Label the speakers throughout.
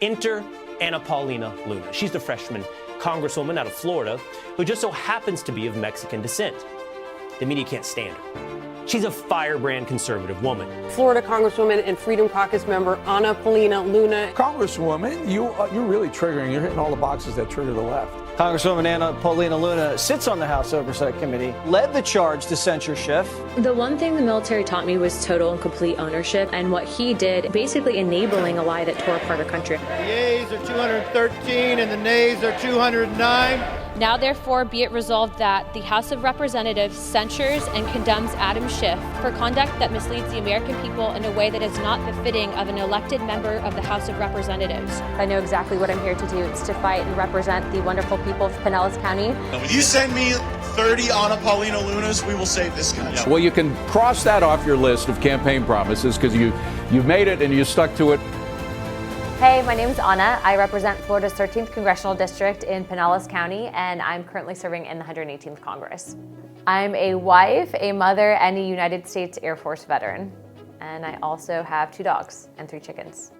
Speaker 1: Enter Paulina Luna. She's the freshman congresswoman out of Florida who just so happens to be of Mexican descent. The media can't stand her. She's a firebrand conservative woman.
Speaker 2: Florida Congresswoman and Freedom Caucus member Paulina Luna.
Speaker 3: Congresswoman, you're really triggering. You're hitting all the boxes that trigger the left.
Speaker 4: Congresswoman Paulina Luna sits on the House Oversight Committee, led the charge to censure Schiff.
Speaker 5: The one thing the military taught me was total and complete ownership, and what he did, basically enabling a lie that tore apart our country.
Speaker 6: The yeas are 213 and the nays are 209.
Speaker 7: Now, therefore, be it resolved that the House of Representatives censures and condemns Adam Schiff for conduct that misleads the American people in a way that is not befitting of an elected member of the House of Representatives.
Speaker 5: I know exactly what I'm here to do. It's to fight and represent the wonderful people of Pinellas County.
Speaker 8: If you send me 30 Paulina Lunas, we will save this country.
Speaker 3: Well, you can cross that off your list of campaign promises because you've made it and you stuck to it.
Speaker 5: Hey, my name is Anna. I represent Florida's 13th Congressional District in Pinellas County, and I'm currently serving in the 118th Congress. I'm a wife, a mother, and a United States Air Force veteran. And I also have 2 dogs and 3 chickens.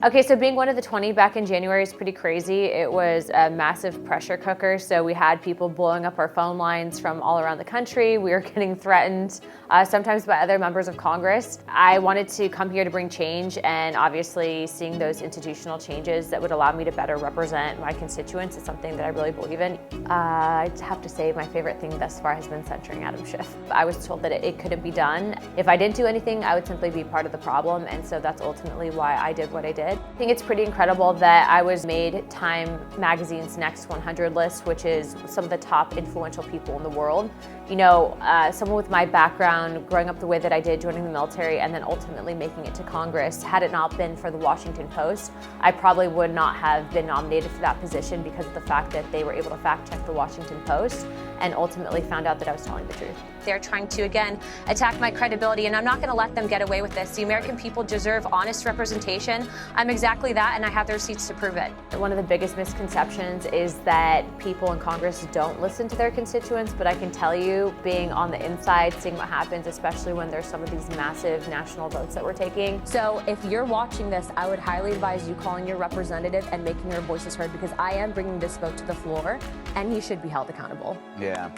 Speaker 5: Okay, so being one of the 20 back in January is pretty crazy. It was a massive pressure cooker, so we had people blowing up our phone lines from all around the country. We were getting threatened, sometimes by other members of Congress. I wanted to come here to bring change, and obviously seeing those institutional changes that would allow me to better represent my constituents is something that I really believe in. I have to say my favorite thing thus far has been censuring Adam Schiff. I was told that it couldn't be done. If I didn't do anything, I would simply be part of the problem, and so that's ultimately why I did what I did. I think it's pretty incredible that I was made Time Magazine's Next 100 list, which is some of the top influential people in the world. You know, someone with my background, growing up the way that I did, joining the military, and then ultimately making it to Congress, had it not been for the Washington Post, I probably would not have been nominated for that position because of the fact that they were able to fact check the Washington Post and ultimately found out that I was telling the truth.
Speaker 9: They're trying to, again, attack my credibility, and I'm not going to let them get away with this. The American people deserve honest representation. I'm exactly that, and I have the receipts to prove it.
Speaker 5: One of the biggest misconceptions is that people in Congress don't listen to their constituents, but I can tell you, being on the inside, seeing what happens, especially when there's some of these massive national votes that we're taking.
Speaker 9: So if you're watching this, I would highly advise you calling your representative and making your voices heard, because I am bringing this vote to the floor, and he should be held accountable.
Speaker 4: Yeah.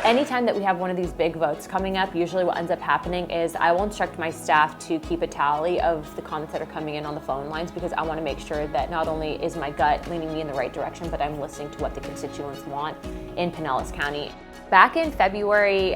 Speaker 5: Anytime that we have one of these big votes coming up, usually what ends up happening is I will instruct my staff to keep a tally of the comments that are coming in on the phone lines, because I want to make sure that not only is my gut leaning me in the right direction, but I'm listening to what the constituents want in Pinellas County. Back in February,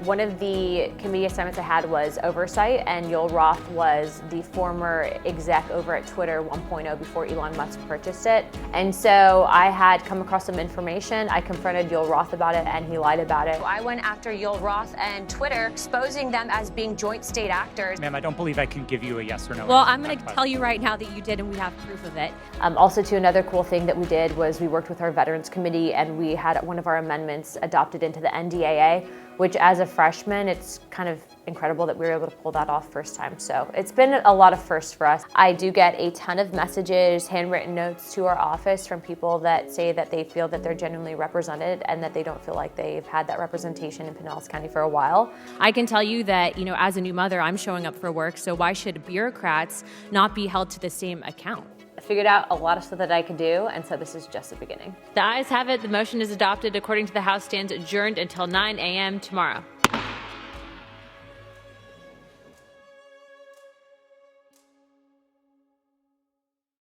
Speaker 5: one of the committee assignments I had was oversight, and Yoel Roth was the former exec over at Twitter 1.0 before Elon Musk purchased it. And so I had come across some information. I confronted Yoel Roth about it, and he lied about it.
Speaker 9: I went after Yoel Roth and Twitter, exposing them as being joint state actors.
Speaker 10: Ma'am, I don't believe I can give you a yes or no.
Speaker 7: Well, I'm going to tell you right now that you did, and we have proof of it.
Speaker 5: Also, too, another cool thing that we did was we worked with our Veterans Committee, and we had one of our amendments adopted into the NDAA, which as a freshman, it's kind of incredible that we were able to pull that off first time. So it's been a lot of firsts for us. I do get a ton of messages, handwritten notes to our office from people that say that they feel that they're genuinely represented and that they don't feel like they've had that representation in Pinellas County for a while.
Speaker 7: I can tell you that, as a new mother, I'm showing up for work, so why should bureaucrats not be held to the same account?
Speaker 5: I figured out a lot of stuff that I could do, and so this is just the beginning.
Speaker 7: The ayes have it. The motion is adopted. According to the House, stands adjourned until 9 a.m. tomorrow.